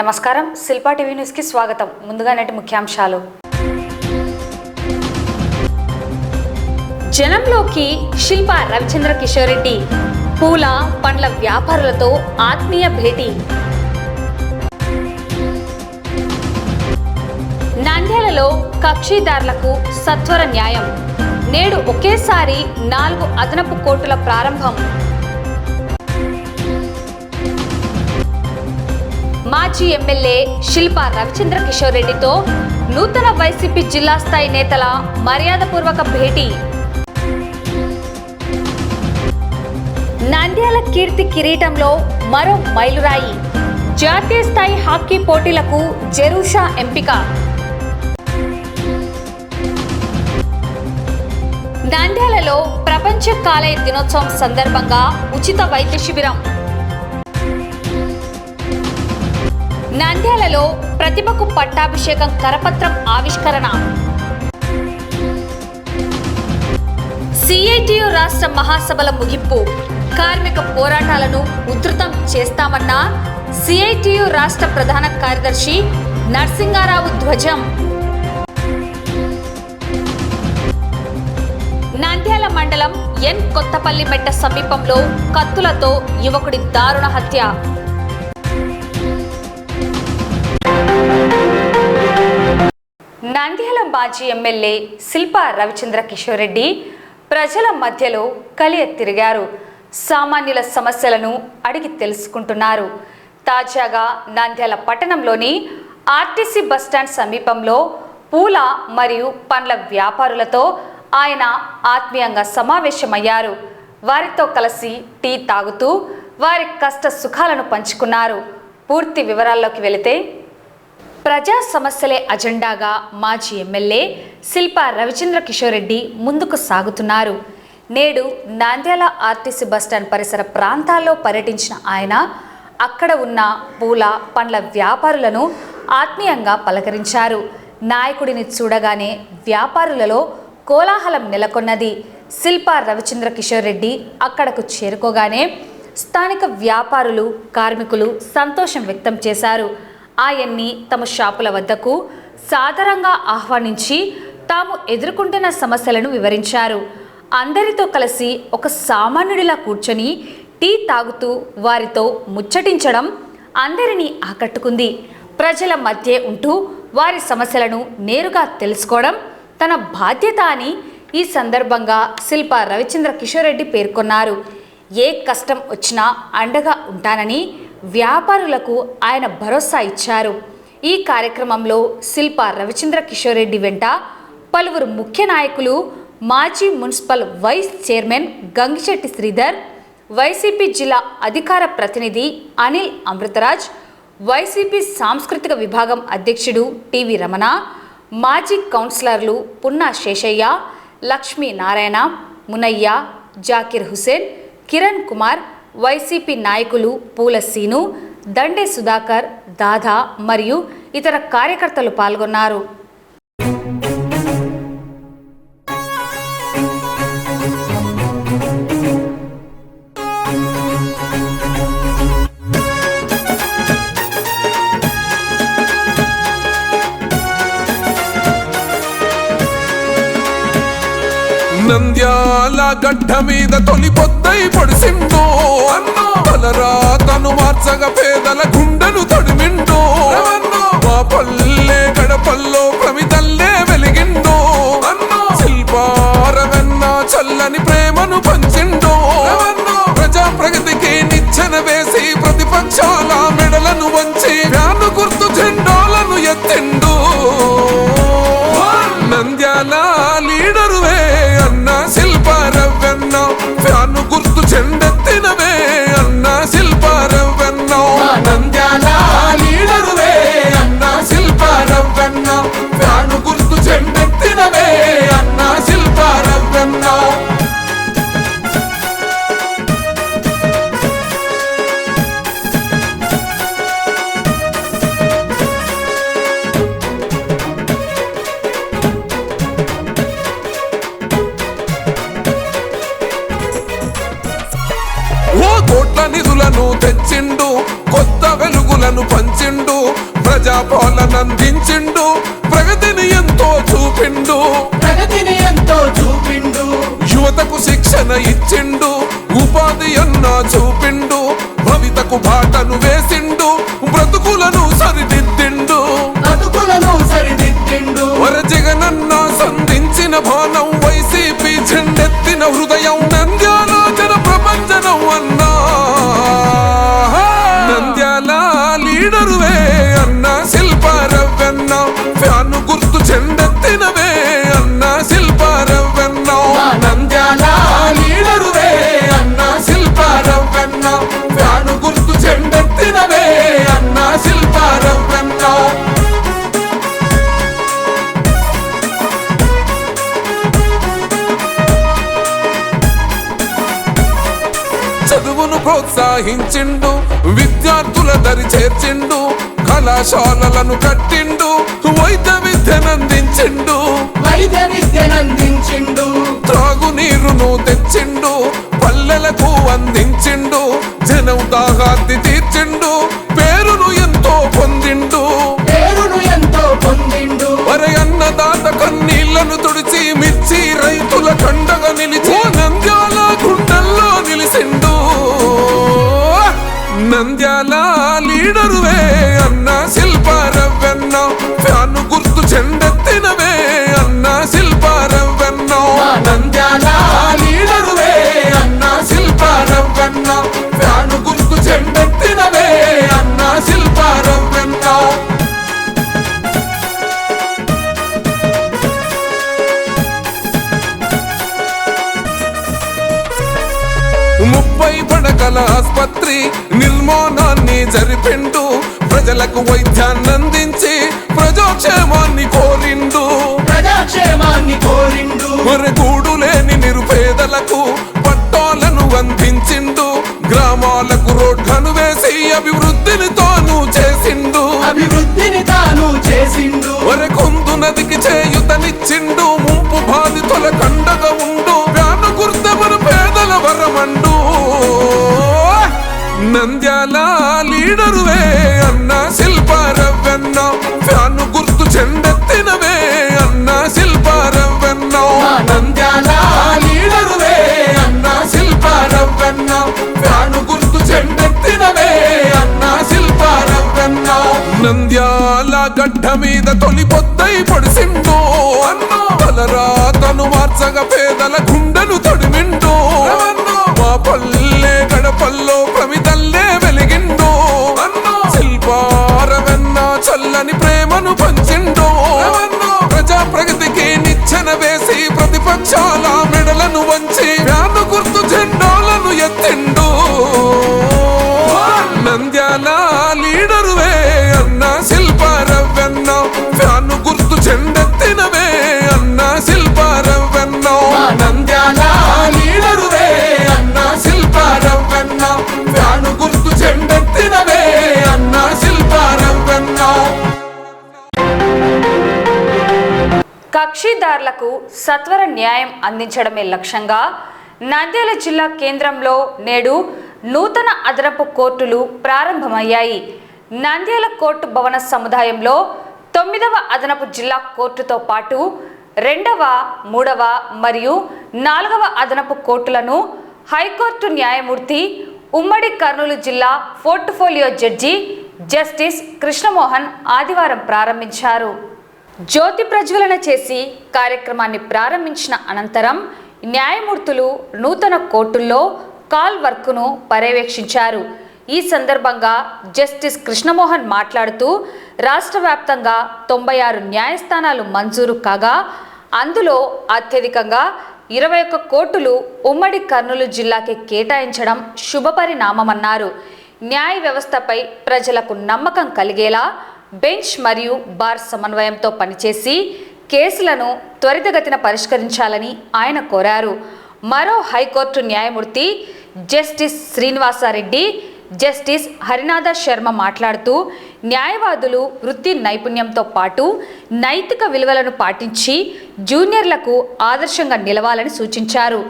నమస్కారం, Shilpa TV news కి స్వాగతం. ముందుగా నేటి ముఖ్యాంశాలు. జనంలోకి శిల్పా రవిచంద్ర కిషోర్ రెడ్డి పూల పండ్ల వ్యాపారులతో ఆత్మీయ భేటీ. నంద్యాలలో కక్షిదారులకు సత్వర న్యాయం. నేడు ఒకేసారి 4 అదనపు కోర్టుల ప్రారంభం. మాజీ ఎమ్మెల్యే శిల్పా రవిచంద్ర కిషోర్ రెడ్డితో నూతన వైసీపీ జిల్లా స్థాయి నేతల మర్యాదపూర్వక భేటీ. నంద్యాల కీర్తి కిరీటంలో మరో మైలురాయి. జాతీయ స్థాయి హాకీ పోటీలకు జెరూషా ఎంపిక. నంద్యాలలో ప్రపంచ కాలేయ దినోత్సవం సందర్భంగా ఉచిత వైద్య శిబిరం. నంద్యాలలో ప్రతిభకు పట్టాభిషేకం కరపత్రం ఆవిష్కరణ. సిఐటియు రాష్ట్ర మహాసభల ముగింపు. కార్మిక పోరాటాలను ఉధృతం చేస్తామన్న సిఐటియు రాష్ట్ర ప్రధాన కార్యదర్శి నరసింగారావు ధ్వజం. నంద్యాల మండలం ఎన్ కొత్తపల్లి మెట్ట సమీపంలో కత్తులతో యువకుడి దారుణ హత్య. నంద్యాల మాజీ ఎమ్మెల్యే శిల్పా రవిచంద్ర కిషోర్ రెడ్డి ప్రజల మధ్యలో కలియ తిరిగారు. సామాన్యుల సమస్యలను అడిగి తెలుసుకుంటున్నారు. తాజాగా నంద్యాల పట్టణంలోని ఆర్టీసీ బస్టాండ్ సమీపంలో పూల మరియు పండ్ల వ్యాపారులతో ఆయన ఆత్మీయంగా సమావేశమయ్యారు. వారితో కలిసి టీ తాగుతూ వారి కష్ట సుఖాలను పంచుకున్నారు. పూర్తి వివరాల్లోకి వెళితే, ప్రజా సమస్యలే అజెండాగా మాజీ ఎమ్మెల్యే శిల్పా రవిచంద్ర కిషోర్ రెడ్డి ముందుకు సాగుతున్నారు. నేడు నంద్యాల ఆర్టీసీ బస్టాండ్ పరిసర ప్రాంతాల్లో పర్యటించిన ఆయన అక్కడ ఉన్న పూల పండ్ల వ్యాపారులను ఆత్మీయంగా పలకరించారు. నాయకుడిని చూడగానే వ్యాపారులలో కోలాహలం నెలకొన్నది. శిల్పా రవిచంద్ర కిషోర్ రెడ్డి అక్కడకు చేరుకోగానే స్థానిక వ్యాపారులు, కార్మికులు సంతోషం వ్యక్తం చేశారు. ఆయన్ని తమ షాపుల వద్దకు సాదరంగా ఆహ్వానించి తాము ఎదుర్కొంటున్న సమస్యలను వివరించారు. అందరితో కలిసి ఒక సామాన్యుడిలా కూర్చొని టీ తాగుతూ వారితో ముచ్చటించడం అందరినీ ఆకట్టుకుంది. ప్రజల మధ్య ఉంటూ వారి సమస్యలను నేరుగా తెలుసుకోవడం తన బాధ్యత అని ఈ సందర్భంగా శిల్పా రవిచంద్ర కిషోర్ రెడ్డి పేర్కొన్నారు. ఏ కష్టం వచ్చినా అండగా ఉంటానని వ్యాపారులకు ఆయన భరోసా ఇచ్చారు. ఈ కార్యక్రమంలో శిల్పా రవిచంద్ర కిషోర్ రెడ్డి వెంట పలువురు ముఖ్య నాయకులు, మాజీ municipal vice chairman Gangishetti Sridhar, YCP జిల్లా అధికార ప్రతినిధి అనిల్ అమృతరాజ్, వైసీపీ సాంస్కృతిక విభాగం అధ్యక్షుడు టివి రమణ, మాజీ కౌన్సిలర్లు పున్నా శేషయ్య, లక్ష్మీ నారాయణ, మునయ్య, జాకిర్ హుసేన్, కిరణ్ కుమార్, వైసీపీ నాయకులు పూల సీను, దండే సుధాకర్, దాదా మరియు ఇతర కార్యకర్తలు పాల్గొన్నారు. నంద్యాల గడ్డ మీద తొలి పొద్దై పొడిసిండో అన్నో, తను మార్చగా పేదల గుండెను తొడిమిండో. మా పల్లె గడపల్లో ప్రమిదల్లే వెలిగిండో అన్నో, శిల్పారవెన్న చల్లని ప్రేమను పంచిండో. ప్రజా ప్రగతికి నిచ్చెన వేసి ప్రతిపక్షాల మెడలను వంచి ఫ్యాను గుర్తు జెండాలను ఎత్తిండు. నంద్యాల లీడరువే అన్న శిల్పా రవ్వెన్న, ఫ్యాను గుర్తు చెండెత్తినవే అన్న శిల్పా రవ్వెన్న. నంద్యాల లీడరువే ప్రజాపాలనందించిండు, ప్రగతిని ఎంతో చూపిండు. యువతకు శిక్షణ ఇచ్చిండు, ఉపాధి అన్నా చూపిండు, భవితకు బాటను వేసిండు, బ్రతుకులను సరిదిద్దిండు. వర జగనన్న సంధించిన బాణం, వైసీపీ జెండెత్తిన హృదయం, నంద్యాల జన ప్రపంచనం అన్నా. నంద్యాల లీడరువే అన్నా శిల్పారవ్వన్న, ఫ్యాను గుర్తు జెండెత్తినవే అన్నా శిల్పారవ్వన్న. నంద్యాల లీడరువే అన్నా శిల్పారవ్వన్న, ఫ్యాను గుర్తు జెండెత్తినవే అన్నా శిల్పారవ్వన్న. చదువును ప్రోత్సహించిండు, విద్యార్థుల దరి చేర్చిండు, కళాశాలలను కట్టిండు, వైద్య విద్యనందించిండు. త్రాగునీరును తెచ్చిండు, పల్లెలకు అందించిండు, జనం దాహార్తి తీర్చిండు, పేరును ఎంతో పొందిండు. వరే అన్నదాత కన్నీళ్లను తుడిచి, మిర్చి రైతుల కండగా నిలిచి, నంద్యాల గుండెల్లో నిలిసిండు. నంద్యాల లీడరువే అన్నా శిల్పారవ్వన్న, ఫ్యాను గుర్తు జెండెత్తినవే అన్నా శిల్పారవ్వన్న. నంద్యాల లీడరువే అన్నా శిల్పారవ్వన్న, ఫ్యాను గుర్తు జెండెత్తినవే అన్నా శిల్పారవ్వన్న. ముప్పై పడకల ఆస్పత్రి నిర్మాణాన్ని జరిపిండు, ప్రజలకు వైద్యాన్ని అందించి ప్రజాక్షేమాన్ని కోరిండు. మరి గూడు లేని నిరుపేదలకు పట్టాలను అందించిండు, గ్రామాలకు రోడ్లను వేసి అభివృద్ధిని తాను చేసిండు. మరి కొందు నదికి చేయుతనిచ్చిండు, ముంపు బాధితుల కండగా ఉండు, వ్యాను గుర్తమన పేదల వరమండు. నంద్యాల లీడరువే అన్నా శిల్పారవ్వన్న, ఫ్యాను గుర్తు జెండెత్తినవే అన్నా శిల్పారవ్వన్న. నంద్యాల లీడరువే అన్నా శిల్పారవ్వన్న, ఫ్యాను గుర్తు జెండెత్తినవే అన్నా శిల్పారవ్వన్న. నంద్యాల గడ్డ మీద తొలి పొద్దై పొడిసిండు అన్నో, తలరాతను మార్చగా పేదల గుండెను తొడిమిండు. మా పల్లె గడపల్లో ప్రమిదల్లే వెలిగిండు అన్నో, శిల్పారవ్వన్న చల్లని ప్రేమను పంచిండు. ప్రజా ప్రగతికి నిచ్చెన వేసి, ప్రతిపక్షాల మెడలను వంచి, ఫ్యాను గుర్తు జెండాలను ఎత్తిండు. నంద్యాల లీడరువే అన్నా శిల్పారవ్వన్న, ఫ్యాను గుర్తు జెండెత్తినవే అన్నా శిల్పారవ్వన్న. నంద్యాల లీడరువే అన్నా శిల్పారవ్వన్న, ఫ్యాను గుర్తు జెండెత్తినవే అన్నా శిల్పారవ్వన్న. కక్షిదారులకు సత్వర న్యాయం అందించడమే లక్ష్యంగా నంద్యాల జిల్లా కేంద్రంలో నేడు నూతన అదనపు కోర్టులు ప్రారంభమయ్యాయి. నంద్యాల కోర్టు భవన సముదాయంలో 9వ అదనపు జిల్లా కోర్టుతో పాటు 2వ, 3వ మరియు 4వ అదనపు కోర్టులను హైకోర్టు న్యాయమూర్తి, ఉమ్మడి కర్నూలు జిల్లా పోర్ట్ఫోలియో జడ్జి జస్టిస్ కృష్ణమోహన్ ఆదివారం ప్రారంభించారు. జ్యోతి ప్రజ్వలన చేసి కార్యక్రమాన్ని ప్రారంభించిన అనంతరం న్యాయమూర్తులు నూతన కోర్టుల్లో కాల్ వర్క్ను పర్యవేక్షించారు. ఈ సందర్భంగా జస్టిస్ కృష్ణమోహన్ మాట్లాడుతూ, రాష్ట్ర వ్యాప్తంగా 96 న్యాయస్థానాలు మంజూరు కాగా అందులో అత్యధికంగా 21 కోర్టులు ఉమ్మడి కర్నూలు జిల్లాకి కేటాయించడం శుభపరిణామమన్నారు. న్యాయ వ్యవస్థపై ప్రజలకు నమ్మకం కలిగేలా బెంచ్ మరియు బార్ సమన్వయంతో పనిచేసి కేసులను త్వరితగతిన పరిష్కరించాలని ఆయన కోరారు. మరో హైకోర్టు న్యాయమూర్తి జస్టిస్ శ్రీనివాసారెడ్డి, జస్టిస్ హరినాథ శర్మ మాట్లాడుతూ, న్యాయవాదులు వృత్తి నైపుణ్యంతో పాటు నైతిక విలువలను పాటించి జూనియర్లకు ఆదర్శంగా నిలవాలని సూచించారు.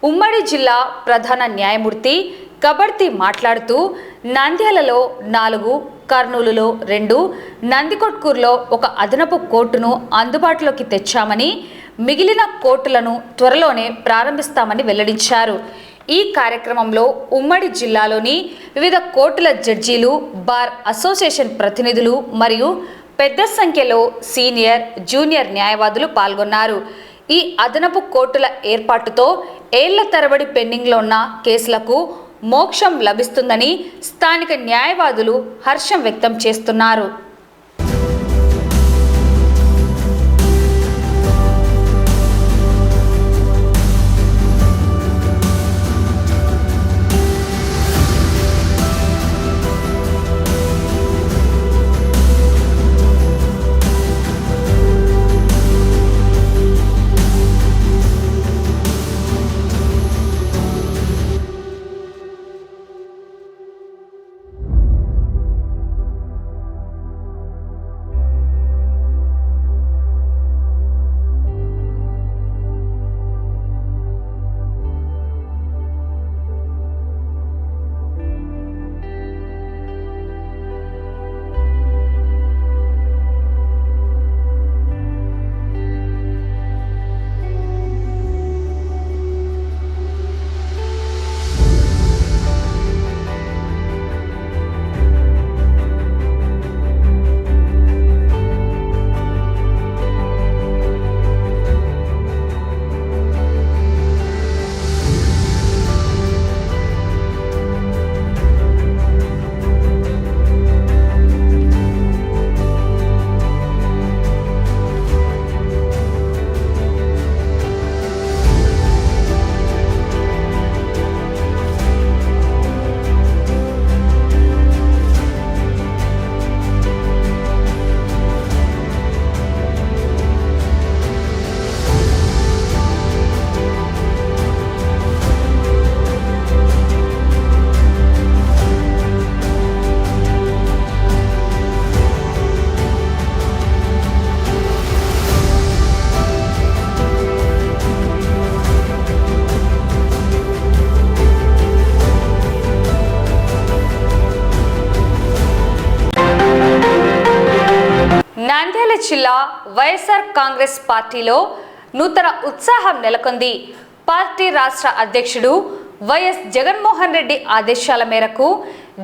ఉమ్మడి జిల్లా ప్రధాన న్యాయమూర్తి కబర్తి మాట్లాడుతూ, నంద్యాలలో 4, కర్నూలులో 2, నందికొట్కూరులో 1 అదనపు కోర్టును అందుబాటులోకి తెచ్చామని, మిగిలిన కోర్టులను త్వరలోనే ప్రారంభిస్తామని వెల్లడించారు. ఈ కార్యక్రమంలో ఉమ్మడి జిల్లాలోని వివిధ కోర్టుల జడ్జీలు, బార్ అసోసియేషన్ ప్రతినిధులు మరియు పెద్ద సంఖ్యలో సీనియర్, జూనియర్ న్యాయవాదులు పాల్గొన్నారు. ఈ అదనపు కోర్టుల ఏర్పాటుతో ఏళ్ల తరబడి పెండింగ్లో ఉన్న కేసులకు మోక్షం లభిస్తుందని స్థానిక న్యాయవాదులు హర్షం వ్యక్తం చేస్తున్నారు. నంద్యాల జిల్లా వైఎస్ఆర్ కాంగ్రెస్ పార్టీలో నూతన ఉత్సాహం నెలకొంది. పార్టీ రాష్ట్ర అధ్యక్షుడు వైఎస్ జగన్మోహన్ రెడ్డి ఆదేశాల మేరకు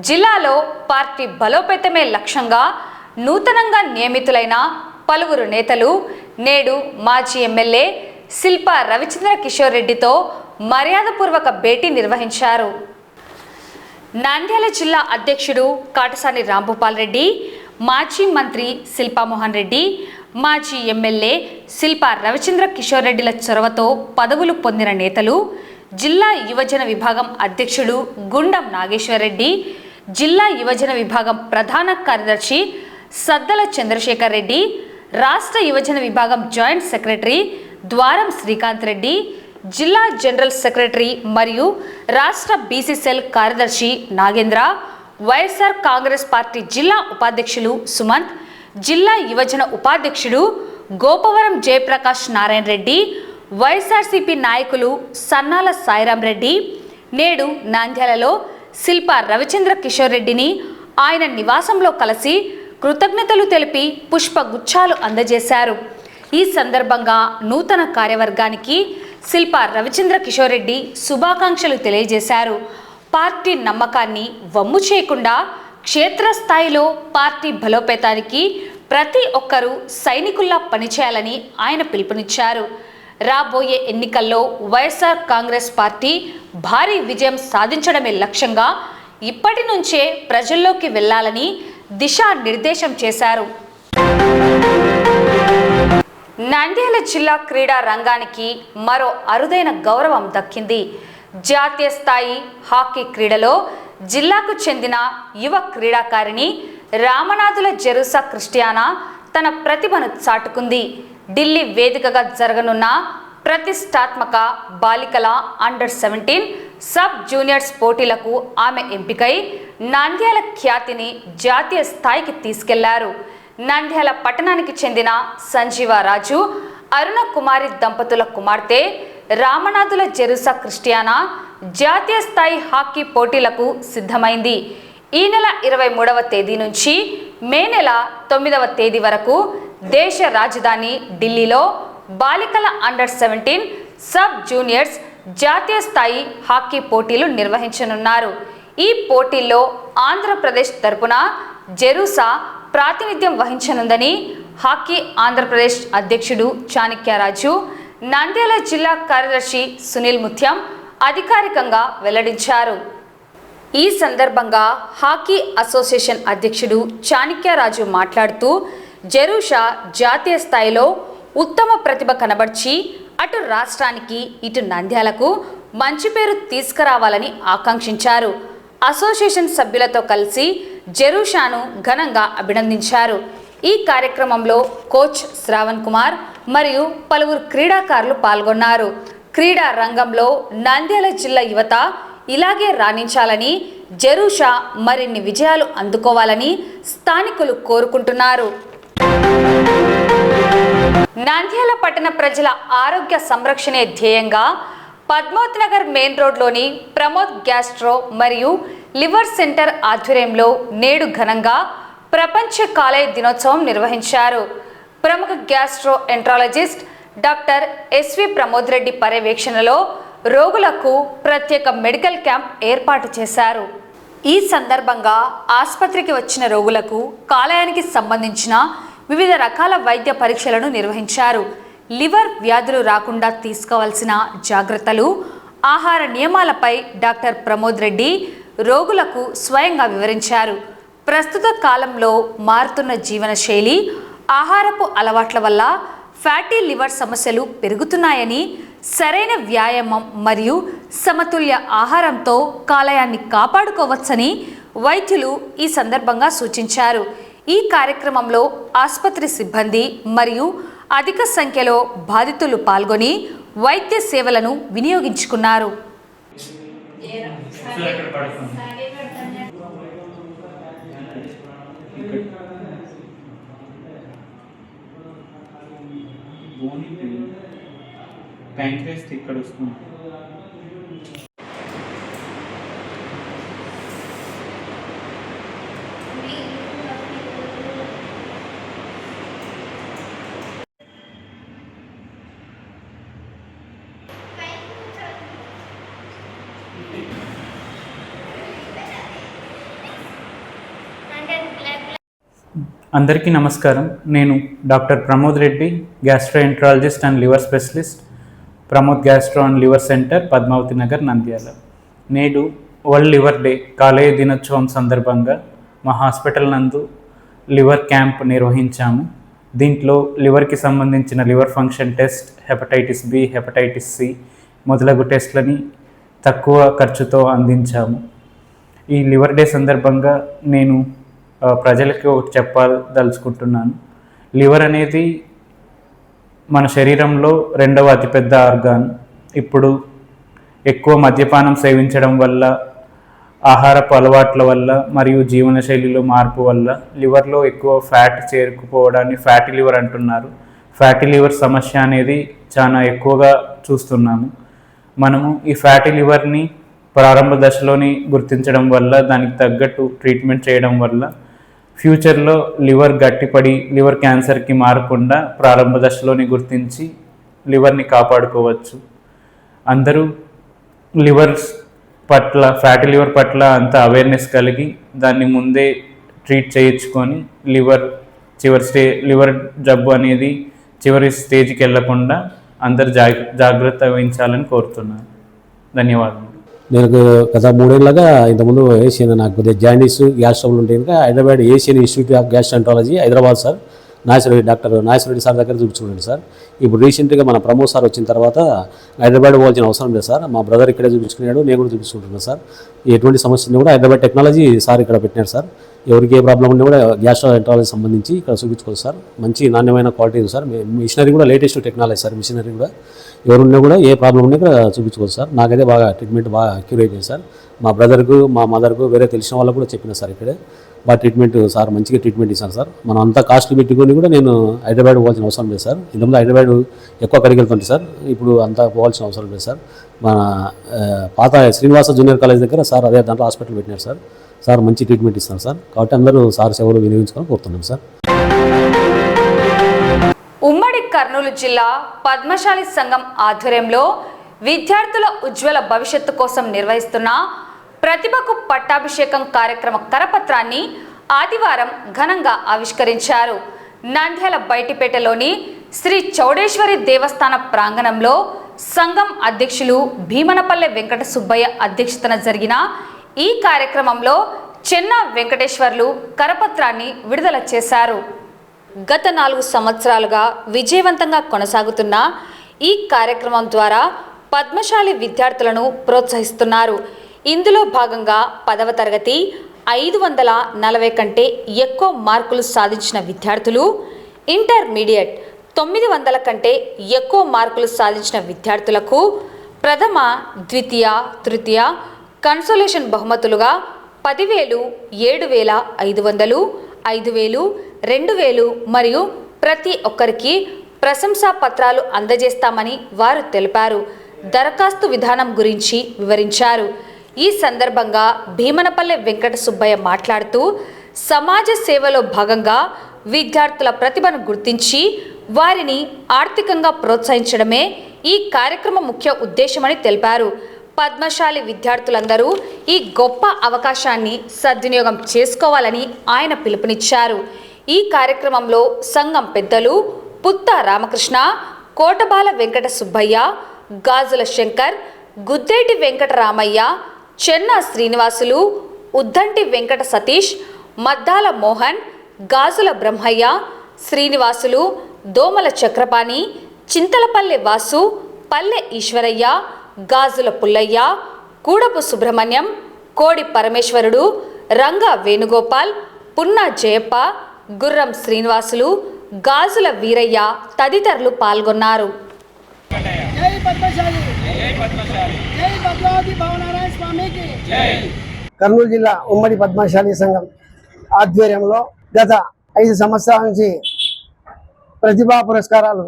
జిల్లాలో పార్టీ బలోపేతమే లక్ష్యంగా నూతనంగా నియమితులైన పలువురు నేతలు నేడు మాజీ ఎమ్మెల్యే శిల్పా రవిచంద్ర కిషోర్ రెడ్డితో మర్యాదపూర్వక భేటీ నిర్వహించారు. నంద్యాల జిల్లా అధ్యక్షుడు కాటసాని రాంభూపాల్ రెడ్డి, మాజీ మంత్రి శిల్పామోహన్ రెడ్డి, మాజీ ఎమ్మెల్యే శిల్పా రవిచంద్ర కిషోర్ రెడ్డిల చొరవతో పదవులు పొందిన నేతలు, జిల్లా యువజన విభాగం అధ్యక్షుడు గుండం నాగేశ్వరరెడ్డి, జిల్లా యువజన విభాగం ప్రధాన కార్యదర్శి సద్దల చంద్రశేఖర్ రెడ్డి, రాష్ట్ర యువజన విభాగం జాయింట్ సెక్రటరీ ద్వారం శ్రీకాంత్ రెడ్డి, జిల్లా జనరల్ సెక్రటరీ మరియు రాష్ట్ర బీసీ సెల్ కార్యదర్శి నాగేంద్ర, వైఎస్ఆర్ కాంగ్రెస్ పార్టీ జిల్లా ఉపాధ్యక్షులు సుమంత్, జిల్లా యువజన ఉపాధ్యక్షుడు గోపవరం జయప్రకాష్ నారాయణ రెడ్డి, వైఎస్ఆర్సీపీ నాయకులు సన్నాల సాయిరాం రెడ్డి నేడు నంద్యాలలో శిల్పా రవిచంద్ర కిషోర్ రెడ్డిని ఆయన నివాసంలో కలిసి కృతజ్ఞతలు తెలిపి పుష్పగుచ్ఛాలు అందజేశారు. ఈ సందర్భంగా నూతన కార్యవర్గానికి శిల్పా రవిచంద్ర కిషోర్ రెడ్డి శుభాకాంక్షలు తెలియజేశారు. పార్టీ నమ్మకాన్ని వమ్ము చేయకుండా క్షేత్రస్థాయిలో పార్టీ బలోపేతానికి ప్రతి ఒక్కరూ సైనికుల్లా పనిచేయాలని ఆయన పిలుపునిచ్చారు. రాబోయే ఎన్నికల్లో వైఎస్ఆర్ కాంగ్రెస్ పార్టీ భారీ విజయం సాధించడమే లక్ష్యంగా ఇప్పటి నుంచే ప్రజల్లోకి వెళ్లాలని దిశానిర్దేశం చేశారు. నంద్యాల జిల్లా క్రీడా రంగానికి మరో అరుదైన గౌరవం దక్కింది. జాతీయ స్థాయి హాకీ క్రీడలో జిల్లాకు చెందిన యువ క్రీడాకారిణి రామనాథుల జెరూసా క్రిస్టియానా తన ప్రతిభను చాటుకుంది. ఢిల్లీ వేదికగా జరగనున్న ప్రతిష్టాత్మక బాలికల అండర్-17 సబ్ జూనియర్స్ పోటీలకు ఆమె ఎంపికై నంద్యాల ఖ్యాతిని జాతీయ స్థాయికి తీసుకెళ్లారు. నంద్యాల పట్టణానికి చెందిన సంజీవరాజు, అరుణ కుమారి దంపతుల కుమార్తె రామనాథుల జెరూసా క్రిస్టియానా జాతీయ స్థాయి హాకీ పోటీలకు సిద్ధమైంది. ఈ నెల 23వ తేదీ నుంచి మే నెల 9వ తేదీ వరకు దేశ రాజధాని ఢిల్లీలో బాలికల అండర్-17 సబ్ జూనియర్స్ జాతీయ స్థాయి హాకీ పోటీలు నిర్వహించనున్నారు. ఈ పోటీల్లో ఆంధ్రప్రదేశ్ తరపున జెరూసా ప్రాతినిధ్యం వహించనుందని హాకీ ఆంధ్రప్రదేశ్ అధ్యక్షుడు చాణక్యరాజు, నంద్యాల జిల్లా కార్యదర్శి సునీల్ ముత్యం అధికారికంగా వెల్లడించారు. ఈ సందర్భంగా హాకీ అసోసియేషన్ అధ్యక్షుడు చాణక్యరాజు మాట్లాడుతూ జెరూసా జాతీయ స్థాయిలో ఉత్తమ ప్రతిభ కనబర్చి అటు రాష్ట్రానికి ఇటు నంద్యాలకు మంచి పేరు తీసుకురావాలని ఆకాంక్షించారు. అసోసియేషన్ సభ్యులతో కలిసి జెరూసాను ఘనంగా అభినందించారు. ఈ కార్యక్రమంలో కోచ్ శ్రావణ్ కుమార్ మరియు పలువురు క్రీడాకారులు పాల్గొన్నారు. క్రీడా రంగంలో నంద్యాల జిల్లా యువత ఇలాగే రాణించాలని, జెరూసా మరిన్ని విజయాలు అందుకోవాలని స్థానికులు కోరుకుంటున్నారు. నంద్యాల పట్టణ ప్రజల ఆరోగ్య సంరక్షణే ధ్యేయంగా పద్మావతి నగర్ మెయిన్ రోడ్లోని ప్రమోద్ గ్యాస్ట్రో మరియు లివర్ సెంటర్ ఆధ్వర్యంలో నేడు ఘనంగా ప్రపంచ కాలేయ దినోత్సవం నిర్వహించారు. ప్రముఖ gastroenterologist doctor S V Pramod Reddy పర్యవేక్షణలో రోగులకు ప్రత్యేక మెడికల్ క్యాంప్ ఏర్పాటు చేశారు. ఈ సందర్భంగా ఆసుపత్రికి వచ్చిన రోగులకు కాలేయానికి సంబంధించిన వివిధ రకాల వైద్య పరీక్షలను నిర్వహించారు. లివర్ వ్యాధులు రాకుండా తీసుకోవాల్సిన జాగ్రత్తలు, ఆహార నియమాలపై డాక్టర్ ప్రమోద్ రెడ్డి రోగులకు స్వయంగా వివరించారు. ప్రస్తుత కాలంలో మారుతున్న జీవనశైలి, ఆహారపు అలవాట్ల వల్ల ఫ్యాటీ లివర్ సమస్యలు పెరుగుతున్నాయని, సరైన వ్యాయామం మరియు సమతుల్య ఆహారంతో కాలేయాన్ని కాపాడుకోవచ్చని వైద్యులు ఈ సందర్భంగా సూచించారు. ఈ కార్యక్రమంలో ఆసుపత్రి సిబ్బంది మరియు అధిక సంఖ్యలో బాధితులు పాల్గొని వైద్య సేవలను వినియోగించుకున్నారు. ఇక్కడ వస్తుంది. అందరికీ నమస్కారం. నేను doctor Pramod Reddy, gastroenterologist and liver specialist, Pramod gastro and liver centre, Padmavathi Nagar, Nandyal. నేడు వరల్డ్ లివర్ డే కాలేయ దినోత్సవం సందర్భంగా మా హాస్పిటల్ నందు లివర్ క్యాంప్ నిర్వహించాము. దీంట్లో లివర్కి సంబంధించిన liver function test, hepatitis B, hepatitis C మొదలగు టెస్ట్లని తక్కువ ఖర్చుతో అందించాము. ఈ లివర్ డే సందర్భంగా నేను ప్రజలకి ఒకటి చెప్పదలుచుకుంటున్నాను. లివర్ అనేది మన శరీరంలో రెండవ అతిపెద్ద ఆర్గాన్. ఇప్పుడు ఎక్కువ మద్యపానం సేవించడం వల్ల, ఆహారపు అలవాట్ల వల్ల మరియు జీవనశైలిలో మార్పు వల్ల లివర్లో ఎక్కువ ఫ్యాట్ చేరుకుపోవడాన్ని ఫ్యాటీ లివర్ అంటున్నారు. ఫ్యాటీ లివర్ సమస్య అనేది చాలా ఎక్కువగా చూస్తున్నాము. మనము ఈ ఫ్యాటీ లివర్ని ప్రారంభ దశలోని గుర్తించడం వల్ల, దానికి తగ్గట్టు ట్రీట్మెంట్ చేయడం వల్ల ఫ్యూచర్లో లివర్ గట్టిపడి లివర్ క్యాన్సర్కి మారకుండా ప్రారంభ దశలోని గుర్తించి లివర్ని కాపాడుకోవచ్చు. అందరూ లివర్ పట్ల, ఫ్యాటీ లివర్ పట్ల అంత అవేర్నెస్ కలిగి దాన్ని ముందే ట్రీట్ చేయించుకొని లివర్ జబ్బు అనేది చివరి స్టేజ్కి వెళ్లకుండా అందరు జాగ్రత్త వహించాలని కోరుతున్నాను. ధన్యవాదాలు. నేను గత 3 ఏళ్ళగా ఇంతకుముందు ఏషియన్, నాకు కొద్దిగా జాండీస్, గ్యాస్ ట్రబుల్ ఉంటాయి కనుక Hyderabad Asian institute of gastroenterology Hyderabad sir doctor Nageswara Reddy sir దగ్గర చూపించుకున్నాను సార్. ఇప్పుడు రీసెంట్గా మన ప్రమోద్ సార్ వచ్చిన తర్వాత హైదరాబాద్ పోవాల్సిన అవసరం లేదు సార్. మా బ్రదర్ ఇక్కడే చూపించుకున్నాడు, నేను కూడా చూపించుకుంటున్నాను సార్. ఎటువంటి సమస్యని కూడా హైదరాబాద్ టెక్నాలజీ సార్ ఇక్కడ పెట్టినారు సార్. ఎవరికి ఏ ప్రాబ్లం ఉన్నా కూడా గ్యాస్ట్రోఎంట్రాలజీ సంబంధించి ఇక్కడ చూపించుకోవచ్చు సార్. మంచి నాణ్యమైన క్వాలిటీ ఉంది సార్. మిషనరీ కూడా లేటెస్ట్ టెక్నాలజీ సార్. మిషనరీ కూడా ఎవరున్నా కూడా ఏ ప్రాబ్లం ఉన్నా ఇక్కడ చూపించుకోవచ్చు సార్. నాకైతే బాగా ట్రీట్మెంట్ బాగా అక్యూరేట్ అయింది సార్. మా బ్రదర్కు, మా మదర్కు, వేరే తెలిసిన వాళ్ళకు కూడా చెప్పిన సార్. ఇక్కడే బాగా ట్రీట్మెంట్ సార్, మంచిగా ట్రీట్మెంట్ ఇస్తాను సార్. మనం అంతా కాస్ట్లీ పెట్టుకొని కూడా నేను హైదరాబాద్ పోవాల్సిన అవసరం లేదు సార్. ఇంతకుముందు హైదరాబాద్ ఎక్కువ అక్కడికి వెళ్తుంటే సార్, ఇప్పుడు అంతా పోవాల్సిన అవసరం లేదు సార్. మన పాత శ్రీనివాస జూనియర్ కాలేజ్ దగ్గర సార్ అదే దాంట్లో హాస్పిటల్ పెట్టినారు సార్. సార్ మంచి ట్రీట్మెంట్ ఇస్తాను సార్. కాబట్టి అందరూ సార్ సేవలు వినియోగించుకొని కోరుతున్నాం సార్. ఉమ్మడి కర్నూలు జిల్లా పద్మశాలి సంఘం ఆధ్వర్యంలో విద్యార్థుల ఉజ్వల భవిష్యత్తు కోసం నిర్వహిస్తున్న ప్రతిభకు పట్టాభిషేకం కార్యక్రమ కరపత్రాన్ని ఆదివారం ఘనంగా ఆవిష్కరించారు. నంద్యాల బైటిపేటలోని శ్రీ చౌడేశ్వరి దేవస్థాన ప్రాంగణంలో సంఘం అధ్యక్షులు భీమనపల్లె వెంకట సుబ్బయ్య అధ్యక్షతన జరిగిన ఈ కార్యక్రమంలో చెన్నా వెంకటేశ్వర్లు కరపత్రాన్ని విడుదల చేశారు. గత 4 సంవత్సరాలుగా విజయవంతంగా కొనసాగుతున్న ఈ కార్యక్రమం ద్వారా పద్మశాలి విద్యార్థులను ప్రోత్సహిస్తున్నారు. ఇందులో భాగంగా 10వ తరగతి 540 కంటే ఎక్కువ మార్కులు సాధించిన విద్యార్థులు, ఇంటర్మీడియట్ 900 కంటే ఎక్కువ మార్కులు సాధించిన విద్యార్థులకు ప్రథమ, ద్వితీయ, తృతీయ కన్సోలేషన్ బహుమతులుగా 10,000, 7,500, 5,000, 2,000 మరియు ప్రతి ఒక్కరికి ప్రశంసా పత్రాలు అందజేస్తామని వారు తెలిపారు. దరఖాస్తు విధానం గురించి వివరించారు. ఈ సందర్భంగా భీమనపల్లె వెంకట సుబ్బయ్య మాట్లాడుతూ సమాజ సేవలో భాగంగా విద్యార్థుల ప్రతిభను గుర్తించి వారిని ఆర్థికంగా ప్రోత్సహించడమే ఈ కార్యక్రమం ముఖ్య ఉద్దేశమని తెలిపారు. పద్మశాలి విద్యార్థులందరూ ఈ గొప్ప అవకాశాన్ని సద్వినియోగం చేసుకోవాలని ఆయన పిలుపునిచ్చారు. ఈ కార్యక్రమంలో సంఘం పెద్దలు పుత్త రామకృష్ణ, కోటబాల వెంకట సుబ్బయ్య, గాజుల శంకర్, గుద్దేటి వెంకట రామయ్య, చెన్నా శ్రీనివాసులు, ఉద్దంటి వెంకట సతీష్, మద్దాల మోహన్, గాజుల బ్రహ్మయ్య, శ్రీనివాసులు, దోమల చక్రపాణి, చింతలపల్లె వాసు, పల్లె ఈశ్వరయ్య, గాజుల పుల్లయ్య, కూడపు సుబ్రహ్మణ్యం, కోడి పరమేశ్వరుడు, రంగా వేణుగోపాల్, పున్నా జయప్ప, గుర్రం శ్రీనివాసులు, గాజుల వీరయ్య తదితరులు పాల్గొన్నారు. కర్నూలు జిల్లా ఉమ్మడి పద్మశాలి సంఘం ఆధ్వర్యంలో గత 5 సంవత్సరాల నుంచి ప్రతిభా పురస్కారాలు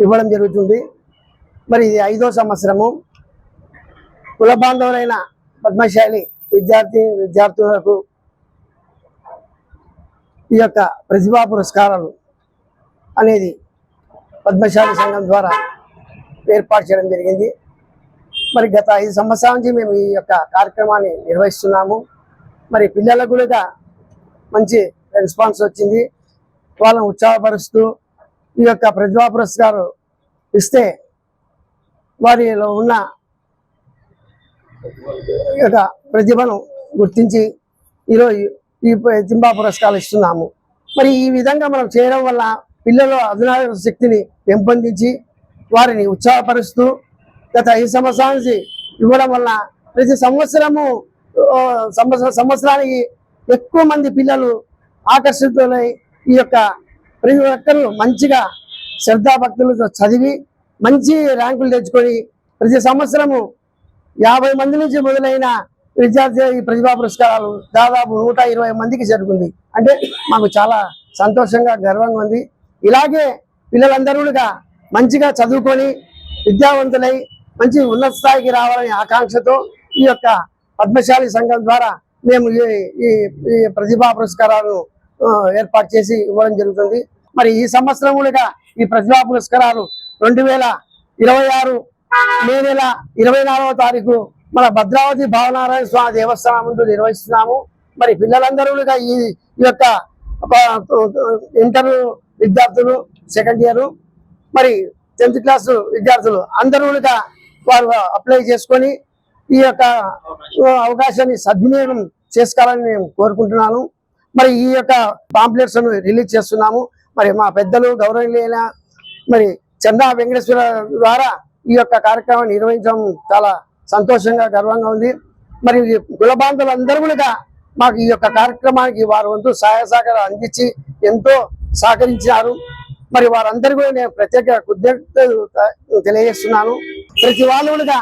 ఇవ్వడం జరుగుతుంది. మరి ఇది 5వ సంవత్సరము. కుల బాంధవులైన పద్మశాలి విద్యార్థులకు ఈ యొక్క ప్రతిభా పురస్కారాలు అనేది పద్మశాలి సంఘం ద్వారా ఏర్పాటు చేయడం జరిగింది. మరి గత 5 సంవత్సరాల నుంచి మేము ఈ యొక్క కార్యక్రమాన్ని నిర్వహిస్తున్నాము. మరి పిల్లలకు కూడా మంచి రెస్పాన్స్ వచ్చింది. వాళ్ళని ఉత్సాహపరుస్తూ ఈ యొక్క ప్రతిభా పురస్కారం ఇస్తే వారిలో ఉన్న ఈ యొక్క ప్రతిభను గుర్తించి ఈరోజు ఈ ప్రతిభా పురస్కారాలు ఇస్తున్నాము. మరి ఈ విధంగా మనం చేయడం వల్ల పిల్లల అధునాతన శక్తిని పెంపొందించి వారిని ఉత్సాహపరుస్తూ గత 5 సంవత్సరాల నుంచి ఇవ్వడం వల్ల ప్రతి సంవత్సరానికి ఎక్కువ మంది పిల్లలు ఆకర్షితులై ఈ యొక్క ప్రతి ఒక్కరు మంచిగా శ్రద్ధాభక్తులతో చదివి మంచి ర్యాంకులు తెచ్చుకొని ప్రతి సంవత్సరము 50 మంది నుంచి మొదలైన విద్యార్థి ఈ ప్రతిభా పురస్కారాలు దాదాపు 120 మందికి జరుగుతుంది. అంటే మాకు చాలా సంతోషంగా గర్వంగా ఉంది. ఇలాగే పిల్లలందరూ కూడా మంచిగా చదువుకొని విద్యావంతులై మంచి ఉన్నత స్థాయికి రావాలనే ఆకాంక్షతో ఈ యొక్క పద్మశాలి సంఘం ద్వారా మేము ఈ ప్రతిభా పురస్కారాలను ఏర్పాటు చేసి ఇవ్వడం జరుగుతుంది. మరి ఈ సంవత్సరం కూడా ఈ ప్రతిభా పురస్కారాలు 2026 మే నెల 24వ తారీఖు మన భద్రావతి భావనారాయణ స్వామి దేవస్థానం ముందు నిర్వహిస్తున్నాము. మరి పిల్లలందరూ కూడా ఈ యొక్క ఇంటర్ విద్యార్థులు, సెకండ్ ఇయర్, మరి 10th క్లాస్ విద్యార్థులు అందరూ కూడా వారు అప్లై చేసుకొని ఈ యొక్క అవకాశాన్ని సద్వినియోగం చేసుకోవాలని నేను కోరుకుంటున్నాను. మరి ఈ యొక్క పాంప్లెట్స్ రిలీజ్ చేస్తున్నాము. మరి మా పెద్దలు గౌరవనీయులైన మరి చెన్నా వెంకటేశ్వర ద్వారా ఈ యొక్క కార్యక్రమాన్ని నిర్వహించడం చాలా సంతోషంగా గర్వంగా ఉంది. మరి కుల బాంధవులందరూ కూడా మాకు ఈ యొక్క కార్యక్రమానికి వారి వంతు సహాయ సహకారం అందించి ఎంతో సహకరించారు. మరి వారందరూ కూడా నేను ప్రత్యేక కృతజ్ఞతలు తెలియజేస్తున్నాను. ప్రతి వాళ్ళు కూడా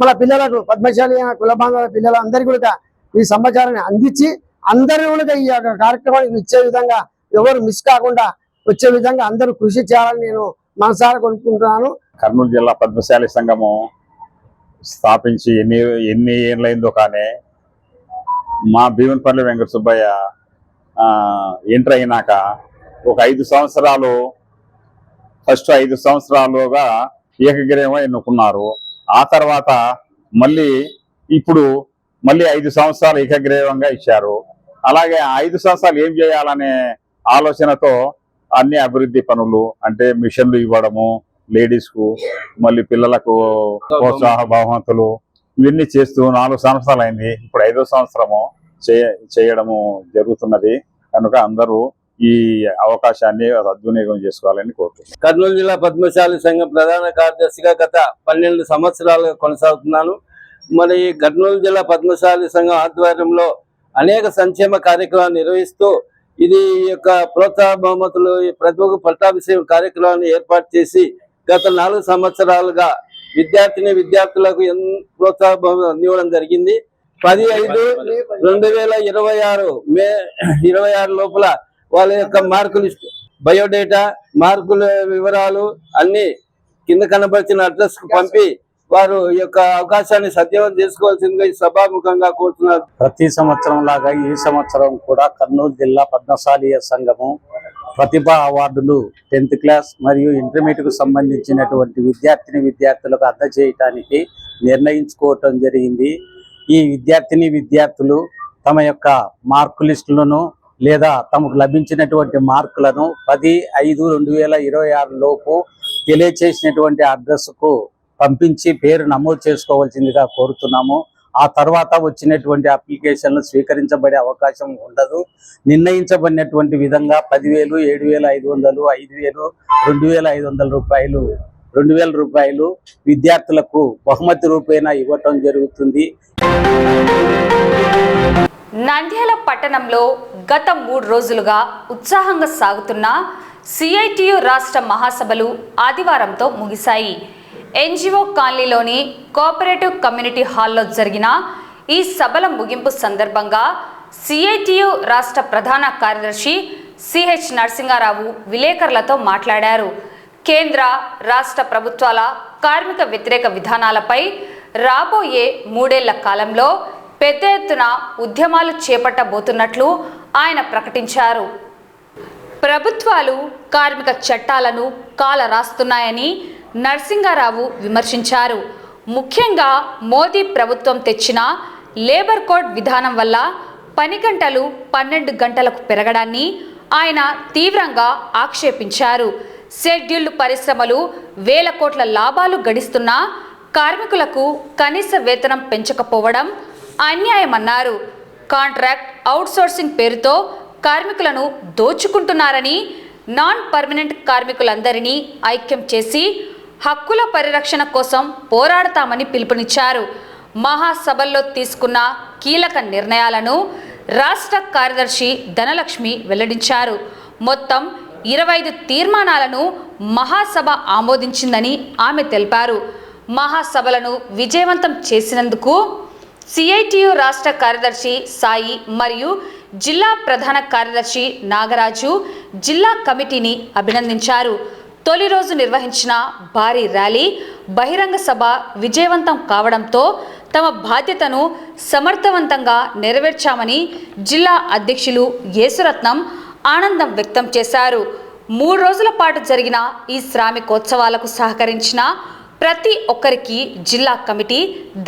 మన పిల్లలకు పద్మశాలి కుల బాంధవుల పిల్లలందరికీ కూడా ఈ సమాచారాన్ని అందించి అందరూ కూడా ఈ యొక్క కార్యక్రమానికి ఇచ్చే విధంగా ఎవరు మిస్ కాకుండా వచ్చే విధంగా అందరూ కృషి చేయాలని నేను మనసారా కోరుకుంటున్నాను. కర్నూలు జిల్లా పద్మశాలి సంఘము స్థాపించి ఎన్ని ఏళ్ళైందో కానీ మా భీమనపల్లి వెంకట సుబ్బయ్య ఎంటర్ అయినాక ఒక 5 సంవత్సరాలు ఫస్ట్ 5 సంవత్సరాలుగా ఏకగ్రీవం ఎన్నుకున్నారు. ఆ తర్వాత ఇప్పుడు మళ్ళీ 5 సంవత్సరాలు ఏకగ్రీవంగా ఇచ్చారు. అలాగే 5 సంవత్సరాలు ఏం చేయాలనే ఆలోచనతో అన్ని అభివృద్ధి పనులు అంటే మిషన్లు ఇవ్వడము, లేడీస్ కు మళ్ళీ పిల్లలకు ప్రోత్సాహ బహుమతులు ఇవన్నీ చేస్తూ 4 సంవత్సరాలు అయింది. ఇప్పుడు 5వ సంవత్సరము చేయడము జరుగుతున్నది. కనుక అందరూ ఈ అవకాశాన్ని సద్వినియోగం చేసుకోవాలని కోరుతున్నాను. కర్నూలు జిల్లా పద్మశాలి సంఘం ప్రధాన కార్యదర్శిగా గత 12 సంవత్సరాలుగా కొనసాగుతున్నాను. మరి కర్నూలు జిల్లా పద్మశాలి సంఘం ఆధ్వర్యంలో అనేక సంక్షేమ కార్యక్రమాలు నిర్వహిస్తూ ఇది యొక్క ప్రోత్సాహ బహుమతులు ప్రతిభకు పట్టాభిషేకం కార్యక్రమాన్ని ఏర్పాటు చేసి గత 4 సంవత్సరాలుగా విద్యార్థులకు ప్రోత్సాహ బహుమతులు అందివ్వడం జరిగింది. 10/5/2026 మే 26 లోపల వాళ్ళ యొక్క మార్కులు బయోడేటా మార్కుల వివరాలు అన్ని కింద కనబరిచిన అడ్రస్ కు పంపి వారు యొక్క అవకాశాన్ని సద్వినియోగం చేసుకోవాల్సిందిగా ఈ సభాముఖంగా కోరుతున్నారు. ప్రతి సంవత్సరం లాగా ఈ సంవత్సరం కూడా కర్నూలు జిల్లా పద్మశాలి సంఘము ప్రతిభా అవార్డులు 10th క్లాస్ మరియు ఇంటర్మీడియట్కు సంబంధించినటువంటి విద్యార్థులకు అందజేయటానికి నిర్ణయించుకోవటం జరిగింది. ఈ విద్యార్థులు తమ యొక్క మార్కు లిస్టులను లేదా తమకు లభించినటువంటి మార్కులను 10/5/2026 లోపు తెలియచేసినటువంటి అడ్రస్కు పంపించి పేరు నమోదు చేసుకోవాల్సిందిగా కోరుతున్నాము. ఆ తర్వాత వచ్చినటువంటి అప్లికేషన్లు స్వీకరించబడే అవకాశం ఉండదు. నిర్ణయించబడినటువంటి విధంగా 10,000, 7,500, 5,000, 2,500 రూపాయలు 2,000 రూపాయలు విద్యార్థులకు బహుమతి రూపేణా ఇవ్వటం జరుగుతుంది. నంద్యాల పట్టణంలో గత 3 రోజులుగా ఉత్సాహంగా సాగుతున్న సిఐటియు రాష్ట్ర మహాసభలు ఆదివారంతో ముగిశాయి. ఎన్జిఓ కాలనీలోని కోఆపరేటివ్ కమ్యూనిటీ హాల్లో జరిగిన ఈ సభల ముగింపు సందర్భంగా సిఐటియు రాష్ట్ర ప్రధాన కార్యదర్శి సిహెచ్ నరసింగారావు విలేకరులతో మాట్లాడారు. కేంద్ర రాష్ట్ర ప్రభుత్వాల కార్మిక వ్యతిరేక విధానాలపై రాబోయే 3 ఏళ్ల కాలంలో పెద్ద ఎత్తున ఉద్యమాలు చేపట్టబోతున్నట్లు ఆయన ప్రకటించారు. ప్రభుత్వాలు కార్మిక చట్టాలను కాలరాస్తున్నాయని నరసింగారావు విమర్శించారు. ముఖ్యంగా మోదీ ప్రభుత్వం తెచ్చిన లేబర్ కోడ్ విధానం వల్ల పని గంటలు 12 గంటలకు పెరగడాన్ని ఆయన తీవ్రంగా ఆక్షేపించారు. షెడ్యూల్డ్ పరిశ్రమలు వేల కోట్ల లాభాలు గడిస్తున్నా కార్మికులకు కనీస వేతనం పెంచకపోవడం అన్యాయమన్నారు. కాంట్రాక్ట్ అవుట్సోర్సింగ్ పేరుతో కార్మికులను దోచుకుంటున్నారని, నాన్ పర్మనెంట్ కార్మికులందరినీ ఐక్యం చేసి హక్కుల పరిరక్షణ కోసం పోరాడతామని పిలుపునిచ్చారు. మహాసభల్లో తీసుకున్న కీలక నిర్ణయాలను రాష్ట్ర కార్యదర్శి ధనలక్ష్మి వెల్లడించారు. మొత్తం 25 తీర్మానాలను మహాసభ ఆమోదించిందని ఆమె తెలిపారు. మహాసభలను విజయవంతం చేసినందుకు సిఐటియు రాష్ట్ర కార్యదర్శి సాయి మరియు జిల్లా ప్రధాన కార్యదర్శి నాగరాజు జిల్లా కమిటీని అభినందించారు. తొలి రోజు నిర్వహించిన భారీ ర్యాలీ బహిరంగ సభ విజయవంతం కావడంతో తమ బాధ్యతను సమర్థవంతంగా నెరవేర్చామని జిల్లా అధ్యక్షులు యేసురత్నం ఆనందం వ్యక్తం చేశారు. 3 రోజుల పాటు జరిగిన ఈ శ్రామికోత్సవాలకు సహకరించిన ప్రతి ఒక్కరికి జిల్లా కమిటీ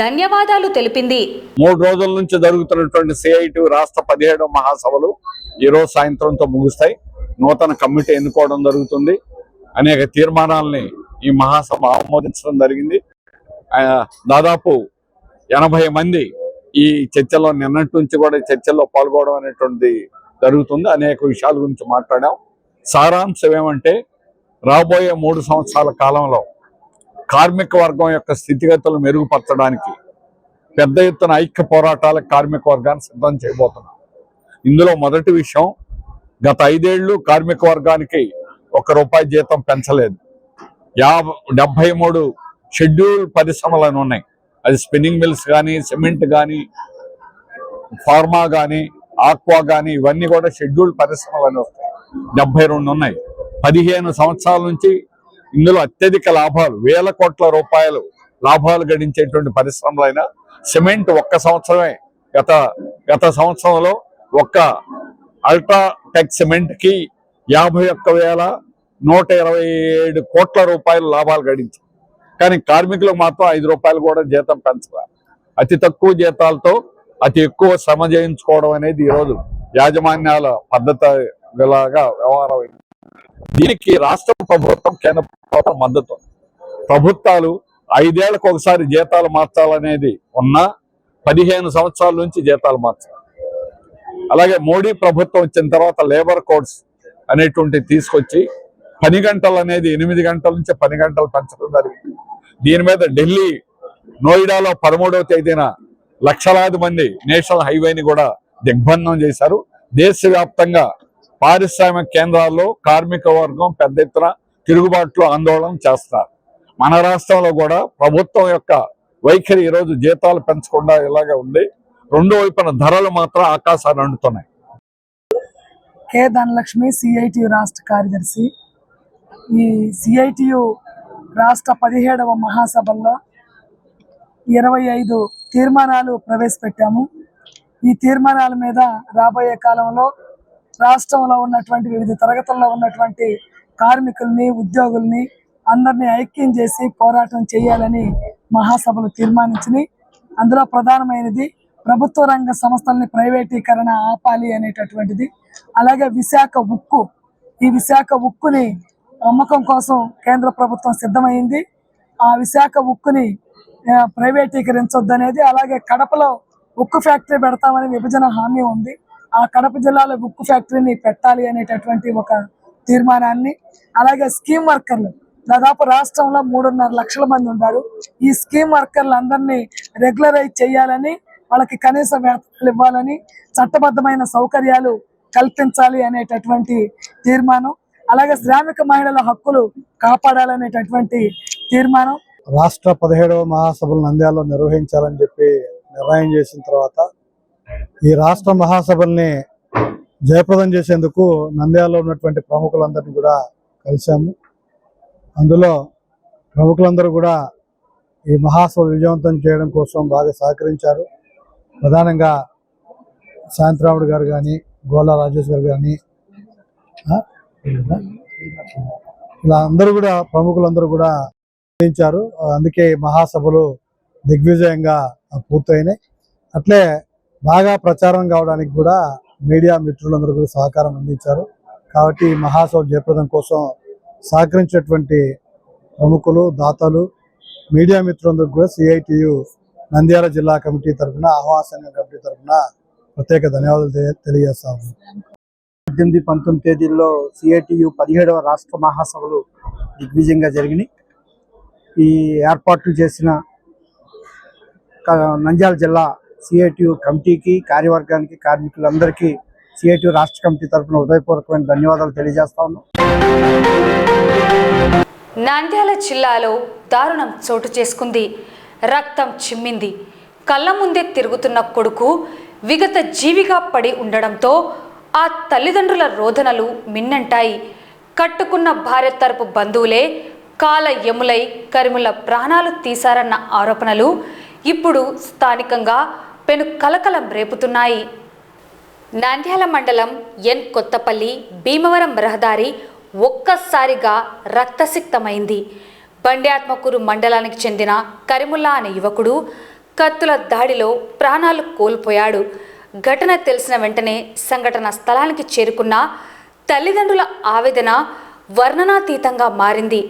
ధన్యవాదాలు తెలిపింది. 3 రోజుల నుంచి జరుగుతున్నటువంటి సిఐటియు రాష్ట్ర 17వ మహాసభలు ఈరోజు సాయంత్రంతో ముగుస్తాయి. నూతన కమిటీ ఎన్నుకోవడం జరుగుతుంది. అనేక తీర్మానాలని ఈ మహాసభ ఆమోదించడం జరిగింది. దాదాపు 80 మంది ఈ చర్చలో నిన్నటి నుంచి కూడా చర్చల్లో పాల్గొనడం అనేటువంటిది జరుగుతుంది. అనేక విషయాల గురించి మాట్లాడాం. సారాంశం ఏమంటే రాబోయే 3 సంవత్సరాల కాలంలో కార్మిక వర్గం యొక్క స్థితిగతులు మెరుగుపరచడానికి పెద్ద ఎత్తున ఐక్య పోరాటాలకు కార్మిక వర్గాన్ని సిద్ధం చేయబోతున్నాం. ఇందులో మొదటి విషయం, గత 5 ఏళ్లు కార్మిక వర్గానికి ₹1 జీతం పెంచలేదు. 73 షెడ్యూల్ పరిశ్రమలను ఉన్నాయి. అది స్పిన్నింగ్ మిల్స్ కానీ, సిమెంట్ కానీ, ఫార్మా కానీ, ఆక్వా కానీ, ఇవన్నీ కూడా షెడ్యూల్ పరిశ్రమలని వస్తాయి. 72 ఉన్నాయి. 15 సంవత్సరాల నుంచి ఇందులో అత్యధిక లాభాలు, వేల కోట్ల రూపాయలు లాభాలు గడించేటువంటి పరిశ్రమలైన సిమెంట్ 1 సంవత్సరమే గత సంవత్సరంలో ఒక్క అల్ట్రాటెక్ సిమెంట్ కి 51,127 కోట్ల రూపాయల లాభాలు గడించారు. కానీ కార్మికులకు మాత్రం 5 రూపాయలు కూడా జీతం పెంచాలి. అతి తక్కువ జీతాలతో అతి ఎక్కువ శ్రమ చేయించుకోవడం అనేది ఈరోజు యాజమాన్యాల పద్ధతిలాగా వ్యవహారం. దీనికి రాష్ట్ర ప్రభుత్వం, కేంద్ర ప్రభుత్వం మద్దతు. ప్రభుత్వాలు 5 ఏళ్లకు ఒకసారి జీతాలు మార్చాలనేది ఉన్నా 15 సంవత్సరాల నుంచి జీతాలు మార్చాలి. అలాగే మోడీ ప్రభుత్వం వచ్చిన తర్వాత లేబర్ కోడ్స్ అనేటువంటివి తీసుకొచ్చి 10 గంటలు అనేది 8 గంటల నుంచి 10 గంటలు పెంచడం జరిగింది. దీని మీద ఢిల్లీ నోయిడాలో 13వ తేదీన లక్షలాది మంది నేషనల్ హైవేని కూడా దిగ్బంధనం చేశారు. దేశవ్యాప్తంగా పారిశ్రామిక కేంద్రాల్లో కార్మిక వర్గం పెద్ద ఎత్తున తిరుగుబాట్లు ఆందోళన చేస్తారు. మన రాష్ట్రంలో కూడా ప్రభుత్వం యొక్క వైఖరి ఈరోజు జీతాలు పెంచకుండా ఇలాగే ఉంది. రెండో వైపున ధరలు మాత్రం ఆకాశాన్ని అంటున్నాయి. కె ధనలక్ష్మి, సిఐటియు రాష్ట్ర కార్యదర్శి. ఈ సిఐటియు రాష్ట్ర 17వ మహాసభల్లో 25 తీర్మానాలు ప్రవేశపెట్టాము. ఈ తీర్మానాల మీద రాబోయే కాలంలో రాష్ట్రంలో ఉన్నటువంటి వివిధ తరగతుల్లో ఉన్నటువంటి కార్మికుల్ని, ఉద్యోగుల్ని అందరినీ ఐక్యం చేసి పోరాటం చేయాలని మహాసభలు తీర్మానించినాయి. అందులో ప్రధానమైనది ప్రభుత్వ రంగ సంస్థల్ని ప్రైవేటీకరణ ఆపాలి అనేటటువంటిది. అలాగే విశాఖ ఉక్కు, ఈ విశాఖ ఉక్కుని అమ్మకం కోసం కేంద్ర ప్రభుత్వం సిద్ధమైంది. ఆ విశాఖ ఉక్కుని ప్రైవేటీకరించొద్దనేది. అలాగే కడపలో ఉక్కు ఫ్యాక్టరీ పెడతామని విభజన హామీ ఉంది. ఆ కడప జిల్లాలో ఉక్కు ఫ్యాక్టరీని పెట్టాలి అనేటటువంటి ఒక తీర్మానాన్ని, అలాగే స్కీమ్ వర్కర్లు దాదాపు రాష్ట్రంలో 3.5 లక్షల మంది ఉన్నారు. ఈ స్కీమ్ వర్కర్లు అందరినీ రెగ్యులరైజ్ చేయాలని, వాళ్ళకి కనీస వేతనాలు ఇవ్వాలని, చట్టబద్ధమైన సౌకర్యాలు కల్పించాలి అనేటటువంటి తీర్మానం, అలాగే శ్రామిక మహిళల హక్కులు కాపాడాలనేటటువంటి తీర్మానం. రాష్ట్ర 17వ మహాసభలు నంద్యాలలో నిర్వహించాలని చెప్పి నిర్ణయం చేసిన తర్వాత ఈ రాష్ట్ర మహాసభల్ని జయప్రదం చేసేందుకు నంద్యాలలో ఉన్నటువంటి ప్రముఖులందరినీ కూడా కలిశాము. అందులో ప్రముఖులందరూ కూడా ఈ మహాసభ విజయవంతం చేయడం కోసం బాగా సహకరించారు. ప్రధానంగా శాంతిరాముడు గారు కానీ, గోలా రాజేష్ గారు కానీ, ఇలా అందరూ కూడా ప్రముఖులందరూ కూడా అందించారు. అందుకే మహాసభలు దిగ్విజయంగా పూర్తయినాయి. అట్లే బాగా ప్రచారం కావడానికి కూడా మీడియా మిత్రులందరూ కూడా సహకారం అందించారు. కాబట్టి మహాసభ జయప్రదం కోసం సహకరించినటువంటి ప్రముఖులు, దాతలు, మీడియా మిత్రులందరూ కూడా సిఐటియు నంద్యాల జిల్లా కమిటీ తరఫున, ఆహ్వాన సంఘం కమిటీ తరఫున ప్రత్యేక ధన్యవాదాలు తెలియజేస్తాము. 18-19 తేదీల్లో సిఐటియు 17వ రాష్ట్ర మహాసభలు దిగ్విజయంగా జరిగినాయి. ఈ ఏర్పాట్లు చేసిన నంద్యాల జిల్లా సిఐటియు కమిటీకి, కార్యవర్గానికి, కార్మికులందరికీ సిఐటియు రాష్ట్ర కమిటీ తరఫున హృదయపూర్వకమైన ధన్యవాదాలు తెలియజేస్తా ఉన్నాం. నంద్యాల జిల్లాలో దారుణం చోటు చేసుకుంది. రక్తం చిమ్మింది. కళ్ళ ముందే తిరుగుతున్న కొడుకు విగత జీవిగా పడి ఉండడంతో ఆ తల్లిదండ్రుల రోదనలు మిన్నంటాయి. కట్టుకున్న భార్య తరపు బంధువులే కాల యములై కరిముల ప్రాణాలు తీశారన్న ఆరోపణలు ఇప్పుడు స్థానికంగా పెను కలకలం రేపుతున్నాయి. నంద్యాల మండలం ఎన్ కొత్తపల్లి భీమవరం రహదారి ఒక్కసారిగా రక్తసిక్తమైంది. బండ్యాత్మకూరు మండలానికి చెందిన కరిముల్లా అనే యువకుడు కత్తుల దాడిలో ప్రాణాలు కోల్పోయాడు. ఘటన తెలిసిన వెంటనే సంఘటన స్థలానికి చేరుకున్న తల్లిదండ్రుల ఆవేదన వర్ణనాతీతంగా మారింది.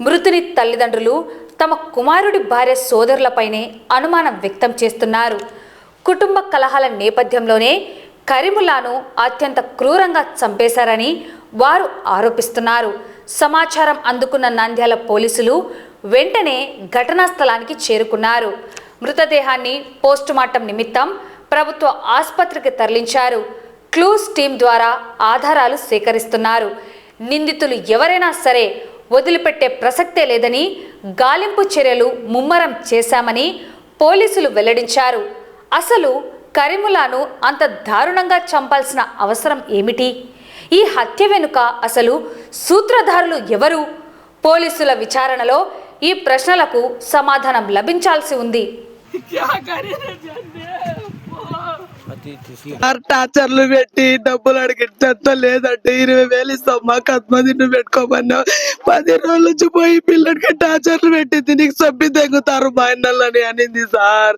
మృతుని తల్లిదండ్రులు తమ కుమారుడి భార్య సోదరులపైనే అనుమానం వ్యక్తం చేస్తున్నారు. కుటుంబ కలహాల నేపథ్యంలోనే కరిముల్లాను అత్యంత క్రూరంగా చంపేశారని వారు ఆరోపిస్తున్నారు. సమాచారం అందుకున్న నంద్యాల పోలీసులు వెంటనే ఘటనా స్థలానికి చేరుకున్నారు. మృతదేహాన్ని పోస్టుమార్టం నిమిత్తం ప్రభుత్వ ఆసుపత్రికి తరలించారు. క్లూస్ టీం ద్వారా ఆధారాలు సేకరిస్తున్నారు. నిందితులు ఎవరైనా సరే వదిలిపెట్టే ప్రసక్తే లేదని గాలింపు చర్యలు ముమ్మరం చేశామని పోలీసులు వెల్లడించారు. అసలు కరిముల్లాను అంత దారుణంగా చంపాల్సిన అవసరం ఏమిటి? ఈ హత్య వెనుక అసలు సూత్రధారులు ఎవరు? పోలీసుల విచారణలో ఈ ప్రశ్నలకు సమాధానం లభించాల్సి ఉంది. టార్చర్లు పెట్టి డబ్బులు అడిగితే లేదంటే 20,000 ఇస్తాం మా కత్మది నువ్వు పెట్టుకోమన్నావు. 10 రోజుల నుంచి పోయి పిల్లడికి టార్చర్లు పెట్టింది, నీకు సబ్బి తెగుతారు మా ఇళ్ళని అనింది సార్.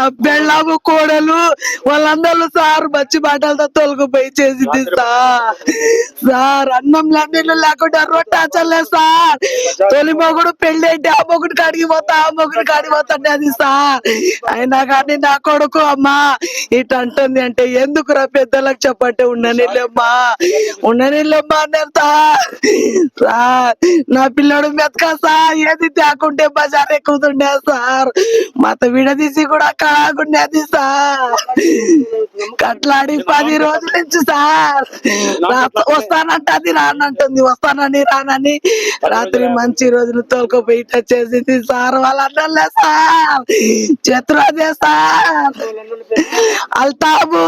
ఆ బెళ్ళాము కోడలు వాళ్ళందరూ సార్ మంచి మాటలతో తొలగిపోయి చేసింది సార్. అన్నం నీళ్ళు లేకుండా టార్చర్లేదు సార్. తొలి మొగుడు పెళ్లి అంటే ఆ మొగుడు కాడికి పోతా, ఆ మొగుడు కాడికి పోతాండి అది సార్. అయినా కానీ నా కొడుకు అమ్మా ఇటు అంటుంది అంటే ఎందుకురా పెద్దలకు చెప్పంటే ఉండనిల్లమ్మా అన్నారు సార్. నా పిల్లడు మెతక సార్, ఏది తేకుంటే బజార్ ఎక్కుతుండే సార్, మత విడదీసి కూడా కాకుండేది సార్. కట్లాడి 10 రోజుల నుంచి సార్ వస్తానంటే అది రానంటుంది, రానని రాత్రి మంచి రోజులు తోలుకోపోయి చేసింది సార్. వాళ్ళందరూ సార్ చేతులు అదే సార్, అల్తాబు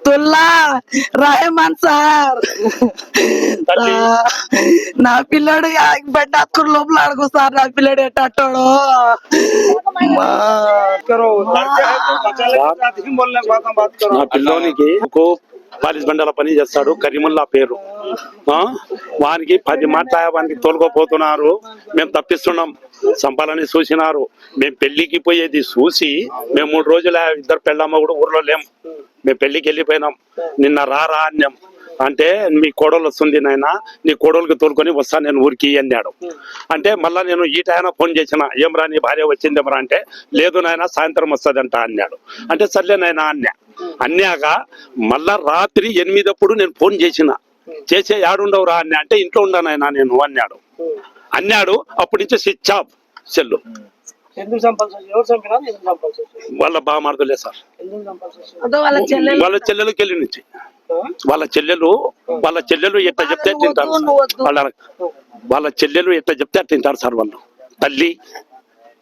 తుల్లా రహమాన్ సార్. నా పిల్లడు బెడ్డాకురు లోపల అడుగు సార్, నా పిల్లడు ఎట్టాడో నా పిల్లోనికి 40 గంటల పని చేస్తాడు, కరీముల్లా పేరు. వానికి 10 మాటలు వానికి తోలుకోపోతున్నారు, మేము తప్పిస్తున్నాం. సంపాలని చూసినారు, మేము పెళ్లికి పోయేది చూసి మేము 3 రోజులు ఇద్దరు పెళ్ళమ్మ కూడా ఊర్లో లేం, మేము పెళ్లికి వెళ్ళిపోయినాం. నిన్న రారా అన్నాం అంటే మీ కోడలు వస్తుంది నాయన, నీ కోడలికి తోలుకొని వస్తాను నేను ఊరికి అన్నాడు. అంటే మళ్ళా నేను ఈ టైం ఫోన్ చేసిన, ఏమరా నీ భార్య వచ్చిందేమరా అంటే లేదు నాయన సాయంత్రం వస్తుందంట అన్నాడు. అంటే సర్లే నాయన అన్నాక మళ్ళా రాత్రి 8 నేను ఫోన్ చేసే యాడుండవురా అన్నా అంటే ఇంట్లో ఉండనాయన నేను అన్నాడు. అప్పటి నుంచి స్విచ్ ఆఫ్ సెల్లు. వాళ్ళ బామార్దులే సార్, వాళ్ళ చెల్లెలకి వెళ్ళి నుంచి వాళ్ళ చెల్లెలు ఎట్లా చెప్తే తింటారు, వాళ్ళ చెల్లెలు ఎట్లా చెప్తే తింటారు సార్. వాళ్ళు తల్లి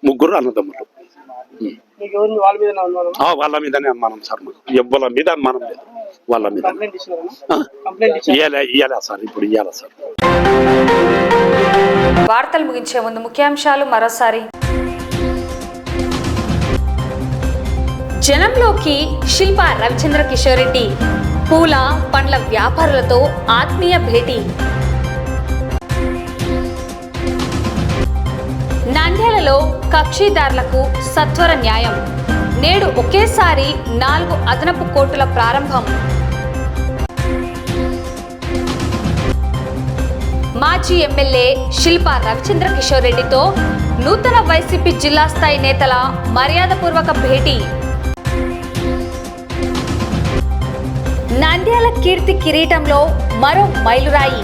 3 అన్నదమ్ములు. వాళ్ళ మీదనే అనుమానం సార్, ఎవ్వల మీద అనుమానం లేదు, వాళ్ళ మీద ఇయ్యాలా సార్, ఇప్పుడు ఇయ్యాలా సార్. వార్తలు ముగించే ముందు ముఖ్యాంశాలు మరోసారి. జనంలోకి శిల్ప రవిచంద్ర కిషోర్ రెడ్డి, పూల పండ్ల వ్యాపారులతో ఆత్మీయ భేటీ. నంద్యాలలో కక్షిదారులకు సత్వర న్యాయం, నేడు ఒకేసారి 4 అదనపు కోర్టుల ప్రారంభం. మాజీ ఎమ్మెల్యే శిల్ప రవిచంద్ర కిషోర్ రెడ్డితో నూతన వైసీపీ జిల్లా స్థాయి నేతల మర్యాదపూర్వక భేటీ. నంద్యాల కీర్తి కిరీటంలో మరో మైలురాయి,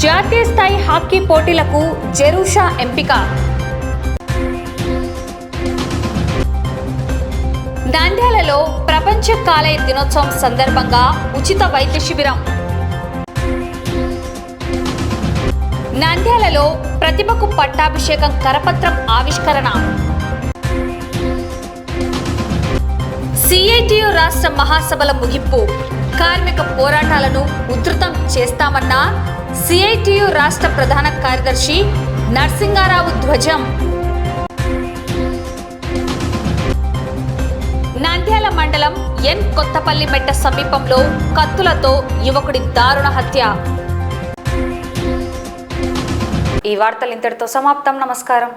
జాతీయ స్థాయి హాకీ పోటీలకు జెరూషా ఎంపిక. నంద్యాలలో ప్రపంచ కాలేయ దినోత్సవం సందర్భంగా ఉచిత వైద్య శిబిరం. నంద్యాలలో ప్రతిభకు పట్టాభిషేకం కరపత్రం ఆవిష్కరణ. సిఐటియు రాష్ట్ర మహాసభల ముగింపు, కార్మిక పోరాటాలను ఉధృతం చేస్తామన్న సిఐటియు రాష్ట్ర ప్రధాన కార్యదర్శి నరసింగారావు ధ్వజం. నంద్యాల మండలం ఎన్ కొత్తపల్లి మెట్ట సమీపంలో కత్తులతో యువకుడి దారుణ హత్య. ఈ వార్తలు ఇంతటితో సమాప్తం. నమస్కారం.